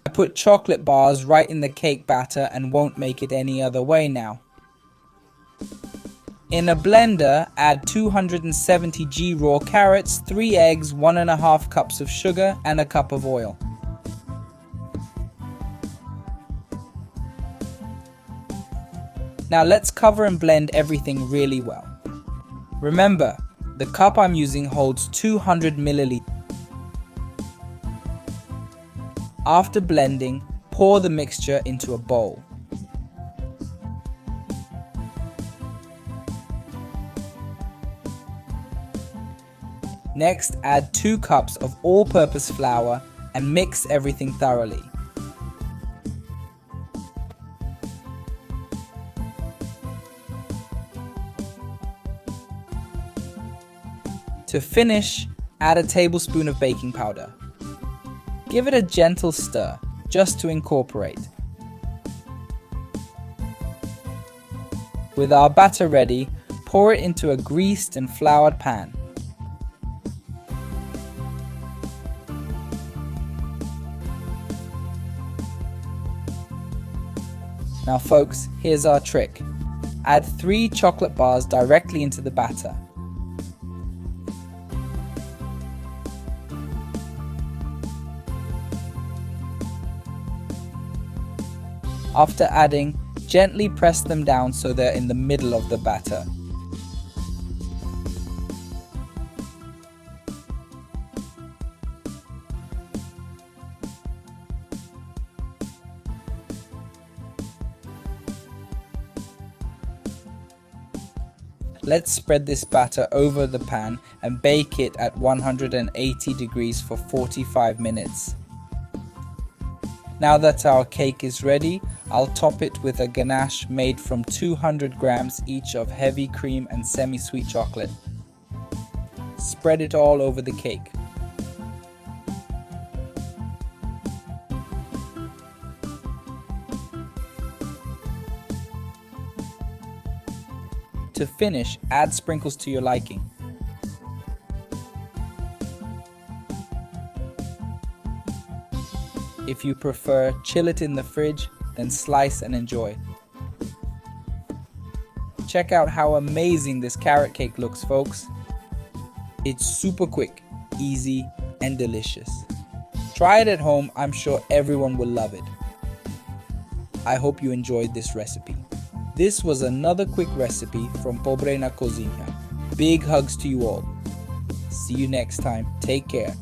I put chocolate bars right in the cake batter and won't make it any other way now. In a blender, add 270 g raw carrots, 3 eggs, 1½ cups of sugar and a cup of oil. Now let's cover and blend everything really well. Remember, the cup I'm using holds 200 milliliters. After blending, pour the mixture into a bowl. Next, add 2 cups of all-purpose flour and mix everything thoroughly. To finish, add a tablespoon of baking powder. Give it a gentle stir, just to incorporate. With our batter ready, pour it into a greased and floured pan. Now folks, here's our trick. Add 3 chocolate bars directly into the batter. After adding, gently press them down so they're in the middle of the batter. Let's spread this batter over the pan and bake it at 180 degrees for 45 minutes. Now that our cake is ready, I'll top it with a ganache made from 200 grams each of heavy cream and semi-sweet chocolate. Spread it all over the cake. To finish, add sprinkles to your liking. If you prefer, chill it in the fridge, then slice and enjoy. Check out how amazing this carrot cake looks, folks. It's super quick, easy, and delicious. Try it at home, I'm sure everyone will love it. I hope you enjoyed this recipe. This was another quick recipe from Pobre na Cozinha. Big hugs to you all. See you next time. Take care.